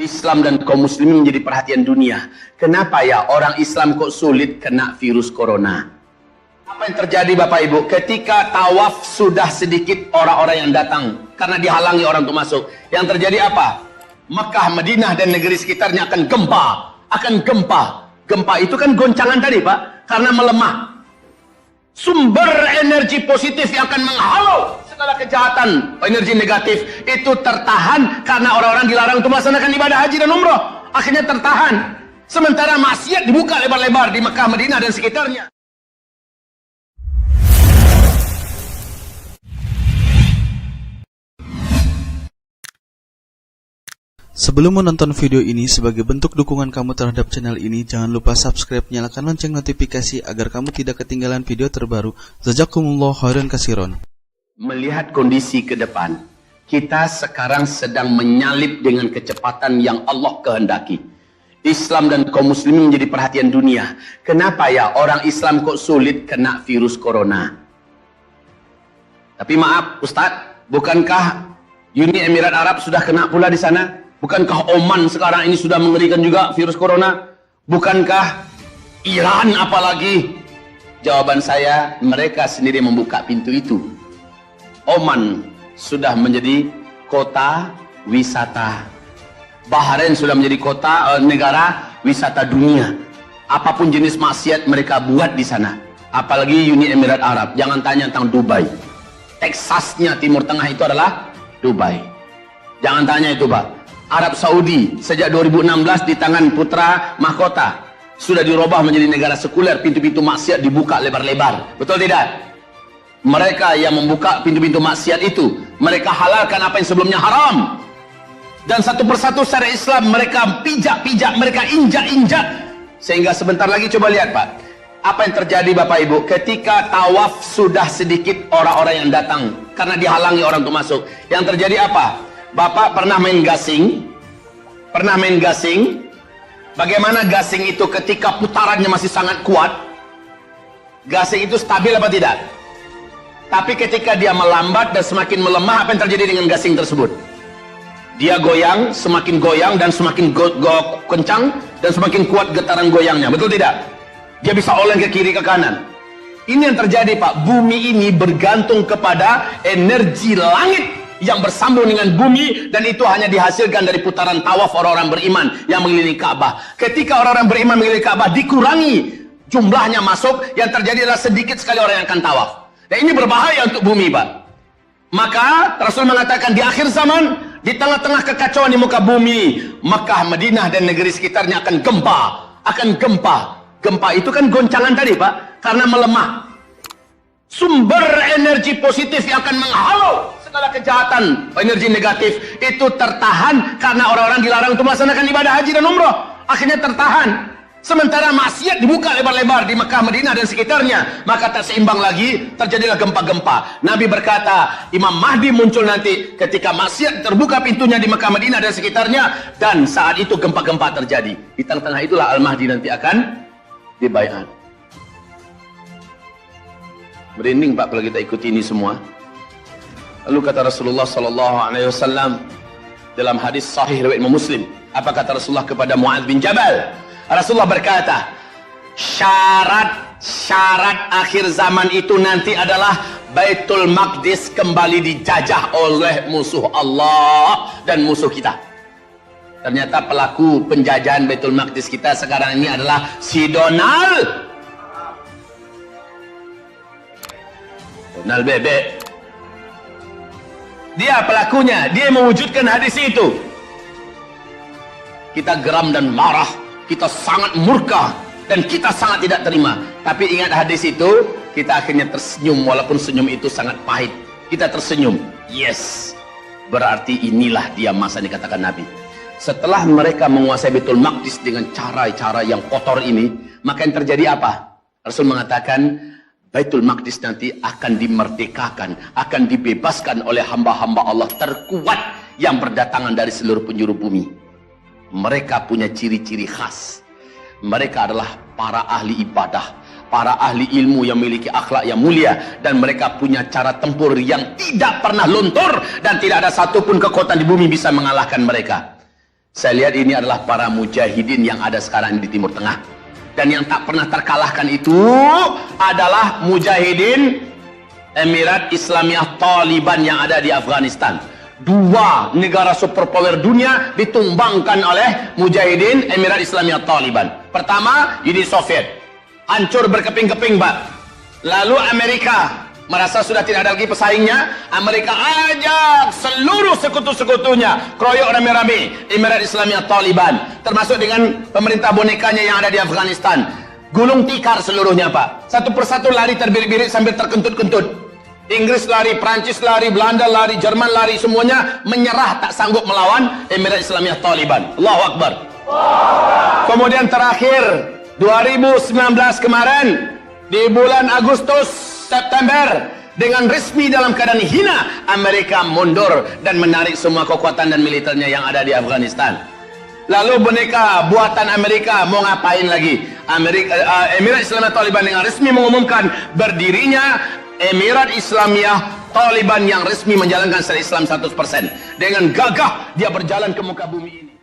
Islam dan kaum muslimin menjadi perhatian dunia. Kenapa ya orang Islam kok sulit kena virus corona? Apa yang terjadi Bapak Ibu? Ketika tawaf sudah sedikit orang-orang yang datang karena dihalangi orang untuk masuk. Yang terjadi apa? Mekah, Madinah dan negeri sekitarnya akan gempa. Gempa itu kan goncangan tadi Pak, karena melemah. Sumber energi positif yang akan menghalau segala kejahatan, energi negatif itu tertahan karena orang-orang dilarang untuk melaksanakan ibadah haji dan umroh. Akhirnya tertahan. Sementara maksiat dibuka lebar-lebar di Mekah, Madinah dan sekitarnya. Sebelum menonton video ini, sebagai bentuk dukungan kamu terhadap channel ini, jangan lupa subscribe, nyalakan lonceng notifikasi agar kamu tidak ketinggalan video terbaru. Jazakumullah khairan katsiran. Melihat kondisi ke depan, kita sekarang sedang menyalip dengan kecepatan yang Allah kehendaki. Islam dan kaum muslimin menjadi perhatian dunia. Kenapa ya orang Islam kok sulit kena virus corona? Tapi maaf Ustadz, bukankah Uni Emirat Arab sudah kena pula di sana? Bukankah Oman sekarang ini sudah mengerikan juga virus corona? Bukankah Iran apalagi? Jawaban saya, mereka sendiri membuka pintu itu. Oman sudah menjadi kota wisata. Bahrain sudah menjadi kota negara wisata dunia. Apapun jenis maksiat mereka buat di sana. Apalagi Uni Emirat Arab. Jangan tanya tentang Dubai. Teksasnya Timur Tengah itu adalah Dubai. Jangan tanya itu Pak. Arab Saudi sejak 2016 di tangan putra mahkota sudah dirubah menjadi negara sekuler, pintu-pintu maksiat dibuka lebar-lebar. Betul tidak? Mereka yang membuka pintu-pintu maksiat itu, mereka halalkan apa yang sebelumnya haram. Dan satu persatu secara Islam mereka pijak-pijak, mereka injak-injak. Sehingga sebentar lagi coba lihat Pak, apa yang terjadi Bapak Ibu ketika tawaf sudah sedikit orang-orang yang datang karena dihalangi orang untuk masuk. Yang terjadi apa? Bapak pernah main gasing? Pernah main gasing? Bagaimana gasing itu ketika putarannya masih sangat kuat? Gasing itu stabil apa tidak? Tapi ketika dia melambat dan semakin melemah, apa yang terjadi dengan gasing tersebut? Dia goyang, semakin goyang dan semakin kencang dan semakin kuat getaran goyangnya. Betul tidak? Dia bisa oleng ke kiri ke kanan. Ini yang terjadi Pak. Bumi ini bergantung kepada energi langit yang bersambung dengan bumi, dan itu hanya dihasilkan dari putaran tawaf orang-orang beriman yang mengelilingi Ka'bah. Ketika orang-orang beriman mengelilingi Ka'bah dikurangi jumlahnya masuk, yang terjadi adalah sedikit sekali orang yang akan tawaf. Dan ini berbahaya untuk bumi Pak. Maka Rasul mengatakan di akhir zaman, di tengah-tengah kekacauan di muka bumi, Mekah, Madinah dan negeri sekitarnya akan gempa. Gempa itu kan goncangan tadi Pak, karena melemah. Sumber energi positif yang akan menghalau segala kejahatan, energi negatif itu tertahan karena orang-orang dilarang untuk melaksanakan ibadah haji dan umroh. Akhirnya tertahan. Sementara maksiat dibuka lebar-lebar di Mekah, Madinah dan sekitarnya, maka tak seimbang lagi, terjadilah gempa-gempa. Nabi berkata, Imam Mahdi muncul nanti ketika maksiat terbuka pintunya di Mekah, Madinah dan sekitarnya, dan saat itu gempa-gempa terjadi. Di tengah-tengah itulah Al-Mahdi nanti akan dibaiat. Merinding Pak kalau kita ikuti ini semua. Lalu kata Rasulullah SAW dalam hadis sahih riwayat Muslim, apa kata Rasulullah kepada Mu'adz bin Jabal? Rasulullah berkata, syarat akhir zaman itu nanti adalah Baitul Maqdis kembali dijajah oleh musuh Allah dan musuh kita. Ternyata pelaku penjajahan Baitul Maqdis kita sekarang ini adalah si Donald Bebek. Dia pelakunya, dia mewujudkan hadis itu. Kita geram dan marah, kita sangat murka dan kita sangat tidak terima. Tapi ingat hadis itu, kita akhirnya tersenyum walaupun senyum itu sangat pahit. Kita tersenyum. Yes. Berarti inilah dia masa yang dikatakan Nabi. Setelah mereka menguasai Baitul Maqdis dengan cara-cara yang kotor ini, maka yang terjadi apa? Rasul mengatakan Baitul Maqdis nanti akan dimerdekakan, akan dibebaskan oleh hamba-hamba Allah terkuat yang berdatangan dari seluruh penjuru bumi. Mereka punya ciri-ciri khas. Mereka adalah para ahli ibadah, para ahli ilmu yang memiliki akhlak yang mulia, dan mereka punya cara tempur yang tidak pernah luntur, dan tidak ada satupun kekuatan di bumi bisa mengalahkan mereka. Saya lihat ini adalah para mujahidin yang ada sekarang di Timur Tengah. Dan yang tak pernah terkalahkan itu adalah mujahidin Emirat Islamiyah Taliban yang ada di Afghanistan. Dua negara superpower dunia ditumbangkan oleh mujahidin Emirat Islamiyah Taliban. Pertama, Uni Soviet. Hancur berkeping-keping, Pak. Lalu Amerika merasa sudah tidak ada lagi pesaingnya. Amerika ajak seluruh sekutu-sekutunya kroyok rame-rame Emirat Islamiyah Taliban, termasuk dengan pemerintah bonekanya yang ada di Afghanistan. Gulung tikar seluruhnya, Pak. Satu persatu lari terbirit-birit sambil terkentut-kentut. Inggris lari, Prancis lari, Belanda lari, Jerman lari, semuanya menyerah, tak sanggup melawan Emirat Islamiyah Taliban. Allahu Akbar. Kemudian terakhir 2019 kemarin, di bulan Agustus September, dengan resmi dalam keadaan hina, Amerika mundur dan menarik semua kekuatan dan militernya yang ada di Afghanistan. Lalu boneka buatan Amerika mau ngapain lagi? Emirat Islamiyah Taliban dengan resmi mengumumkan berdirinya Emirat Islamiyah Taliban yang resmi menjalankan syariat Islam 100%. Dengan gagah dia berjalan ke muka bumi ini.